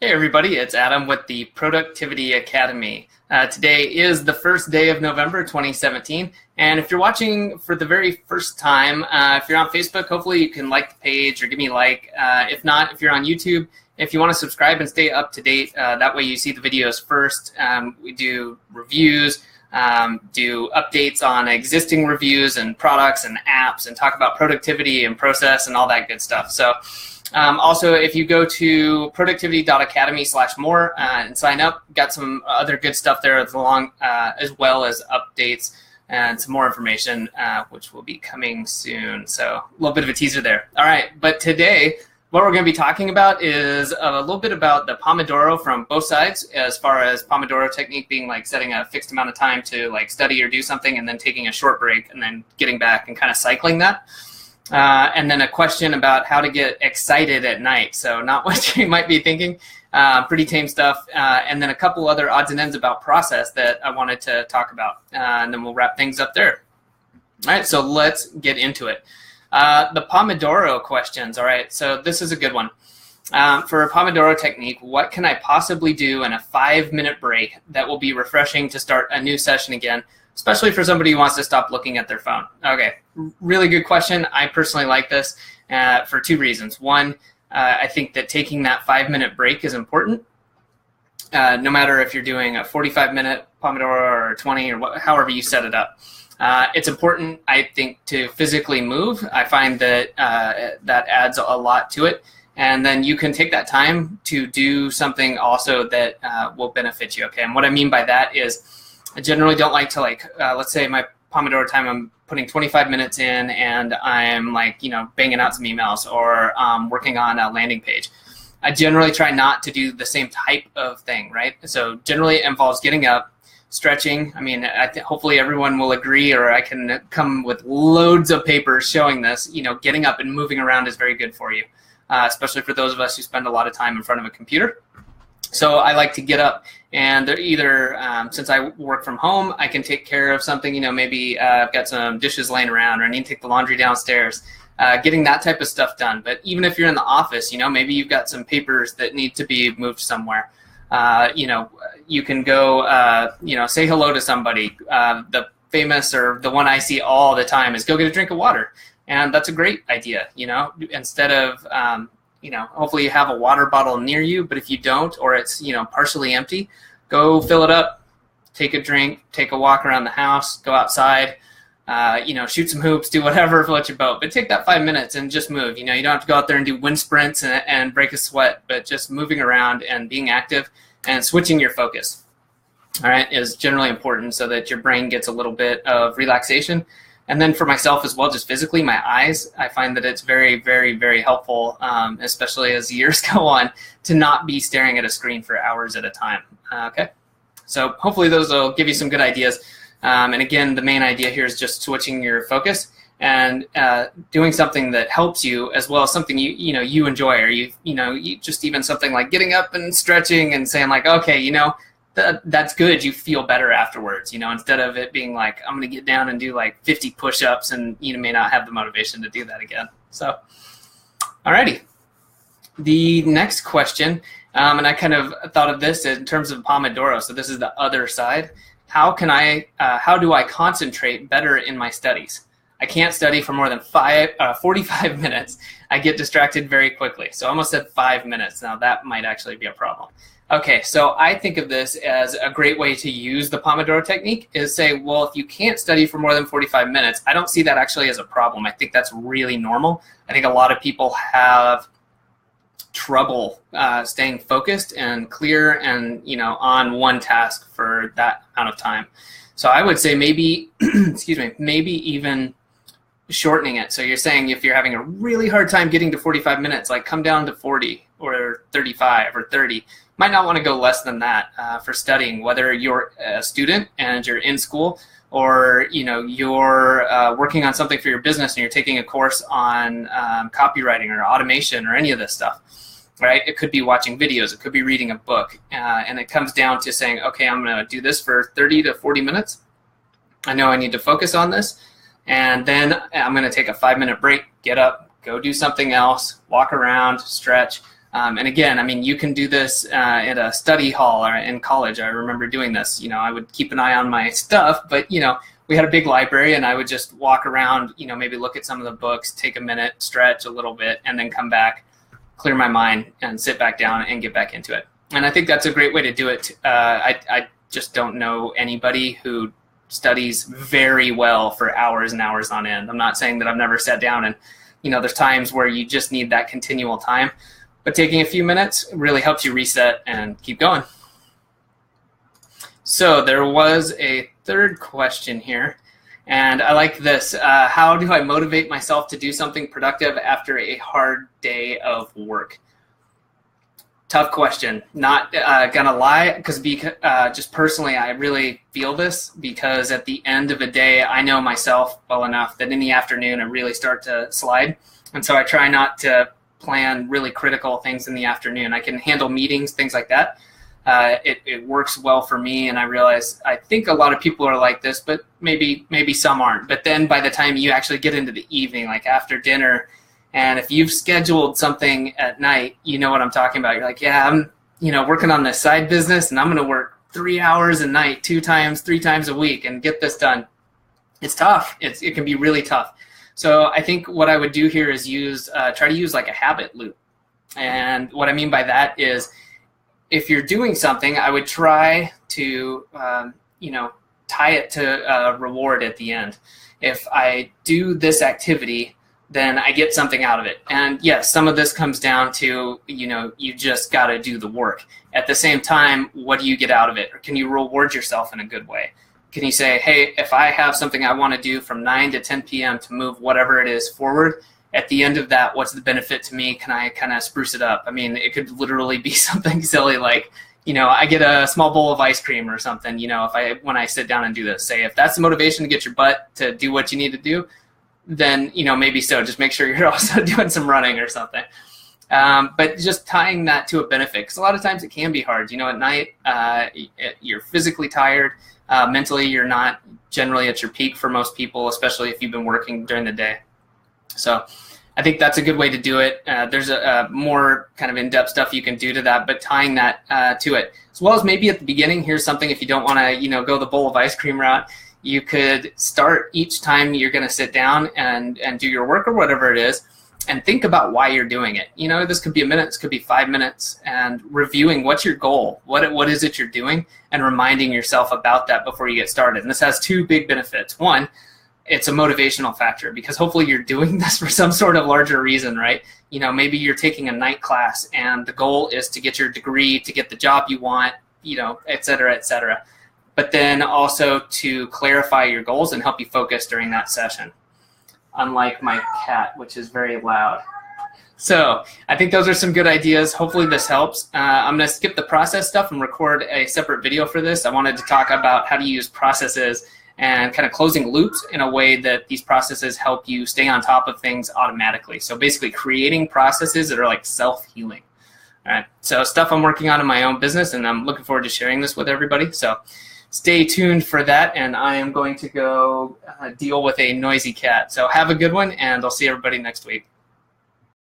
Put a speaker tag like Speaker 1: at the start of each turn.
Speaker 1: Hey everybody, it's Adam with the Productivity Academy. Today is the first day of November 2017, and if you're watching for the very first time, if you're on Facebook, hopefully you can like the page or give me a like. If not, if you're on YouTube, if you want to subscribe and stay up to date, that way you see the videos first. We do reviews, do updates on existing reviews and products and apps, and talk about productivity and process and all that good stuff. So. Also, if you go to productivity.academy/more and sign up, got some other good stuff there along, as well as updates and some more information, which will be coming soon. So a little bit of a teaser there. All right, but today, what we're going to be talking about is a little bit about the Pomodoro from both sides, as far as Pomodoro Technique being like setting a fixed amount of time to like study or do something and then taking a short break and then getting back and kind of cycling that. And then a question about how to get excited at night. So not what you might be thinking, pretty tame stuff. And then a couple other odds and ends about process that I wanted to talk about. And then we'll wrap things up there. All right, so let's get into it. The Pomodoro questions. All right, so this is a good one. For a Pomodoro technique, what can I possibly do in a 5-minute break that will be refreshing to start a new session again, especially for somebody who wants to stop looking at their phone? Okay, really good question. I personally like this for two reasons. One, I think that taking that 5-minute break is important. No matter if you're doing a 45-minute Pomodoro or 20 or however you set it up. It's important, I think, to physically move. I find that that adds a lot to it. And then you can take that time to do something also that will benefit you. Okay, and what I mean by that is I generally don't like to let's say my Pomodoro time, I'm putting 25 minutes in and I'm banging out some emails or working on a landing page. I generally try not to do the same type of thing, right? So generally it involves getting up, stretching. I mean, hopefully everyone will agree, or I can come with loads of papers showing this. Getting up and moving around is very good for you, especially for those of us who spend a lot of time in front of a computer. So I like to get up, and they're either, since I work from home, I can take care of something, maybe I've got some dishes laying around, or I need to take the laundry downstairs, getting that type of stuff done. But even if you're in the office, maybe you've got some papers that need to be moved somewhere. You can go, say hello to somebody. The famous, or the one I see all the time, is go get a drink of water. And that's a great idea, instead of, hopefully you have a water bottle near you, but if you don't, or it's, partially empty, go fill it up, take a drink, take a walk around the house, go outside, shoot some hoops, do whatever, float your boat, but take that 5 minutes and just move. You don't have to go out there and do wind sprints and break a sweat, but just moving around and being active and switching your focus, all right, is generally important so that your brain gets a little bit of relaxation. And then for myself as well, just physically, my eyes, I find that it's very, very, very helpful, especially as years go on, to not be staring at a screen for hours at a time. Okay, so hopefully those will give you some good ideas. And again, the main idea here is just switching your focus and doing something that helps you, as well as something you enjoy, or you just even something like getting up and stretching and saying like, okay, that's good. You feel better afterwards, instead of it being like, I'm going to get down and do like 50 push-ups and you may not have the motivation to do that again. So, alrighty. The next question, and I kind of thought of this in terms of Pomodoro. So this is the other side. How do I concentrate better in my studies? I can't study for more than 45 minutes. I get distracted very quickly. So I almost said 5 minutes. Now that might actually be a problem. Okay, so I think of this as a great way to use the Pomodoro technique is say, well, if you can't study for more than 45 minutes, I don't see that actually as a problem. I think that's really normal. I think a lot of people have trouble staying focused and clear and, on one task for that amount of time. So I would say maybe, maybe even shortening it. So you're saying if you're having a really hard time getting to 45 minutes, like come down to 40 or 35 or 30. Might not want to go less than that for studying, whether you're a student and you're in school, or you're working on something for your business and you're taking a course on copywriting or automation or any of this stuff, right? It could be watching videos, it could be reading a book, and it comes down to saying, okay, I'm going to do this for 30 to 40 minutes. I know I need to focus on this, and then I'm going to take a 5-minute break, get up, go do something else, walk around, stretch, And again, I mean, you can do this at a study hall or in college. I remember doing this. You know, I would keep an eye on my stuff, but, you know, we had a big library and I would just walk around, you know, maybe look at some of the books, take a minute, stretch a little bit, and then come back, clear my mind, and sit back down and get back into it. And I think that's a great way to do it. I just don't know anybody who studies very well for hours and hours on end. I'm not saying that I've never sat down and, you know, there's times where you just need that continual time, but taking a few minutes really helps you reset and keep going. So there was a third question here, and I like this. How do I motivate myself to do something productive after a hard day of work? Tough question. Not gonna lie, because just personally, I really feel this, because at the end of a day, I know myself well enough that in the afternoon I really start to slide, and so I try not to plan really critical things in the afternoon. I can handle meetings, things like that. It works well for me, and I realize I think a lot of people are like this, but maybe some aren't. But then by the time you actually get into the evening, like after dinner, and if you've scheduled something at night, you know what I'm talking about. You're like, yeah, I'm, you know, working on this side business, and I'm going to work 3 hours a night, 3 times a week, and get this done. It's tough. It can be really tough. So I think what I would do here is try to use like a habit loop. And what I mean by that is, if you're doing something, I would try to, you know, tie it to a reward at the end. If I do this activity, then I get something out of it. And yes, some of this comes down to, you know, you just got to do the work. At the same time, what do you get out of it? Or can you reward yourself in a good way? Can you say, hey, if I have something I want to do from 9 to 10 p.m. to move whatever it is forward, at the end of that, what's the benefit to me? Can I kind of spruce it up? I mean, it could literally be something silly like, you know, I get a small bowl of ice cream or something, you know, when I sit down and do this. Say, if that's the motivation to get your butt to do what you need to do, then, you know, maybe so. Just make sure you're also doing some running or something. But just tying that to a benefit, because a lot of times it can be hard. You know, at night, you're physically tired. Mentally, you're not generally at your peak for most people, especially if you've been working during the day. So I think that's a good way to do it. There's a more kind of in-depth stuff you can do to that, but tying that to it, as well as maybe at the beginning, here's something if you don't want to, you know, go the bowl of ice cream route, you could start each time you're going to sit down and do your work or whatever it is, and think about why you're doing it. You know, this could be a minute, this could be 5 minutes, and reviewing what's your goal, what is it you're doing, and reminding yourself about that before you get started. And this has 2 big benefits. One, it's a motivational factor, because hopefully you're doing this for some sort of larger reason, right? You know, maybe you're taking a night class and the goal is to get your degree, to get the job you want, you know, et cetera, et cetera. But then also to clarify your goals and help you focus during that session. Unlike my cat, which is very loud. So I think those are some good ideas. Hopefully this helps. I'm going to skip the process stuff and record a separate video for this. I wanted to talk about how to use processes and kind of closing loops in a way that these processes help you stay on top of things automatically. So basically creating processes that are like self-healing. All right, so stuff I'm working on in my own business, and I'm looking forward to sharing this with everybody. So stay tuned for that, and I am going to go deal with a noisy cat. So have a good one, and I'll see everybody next week.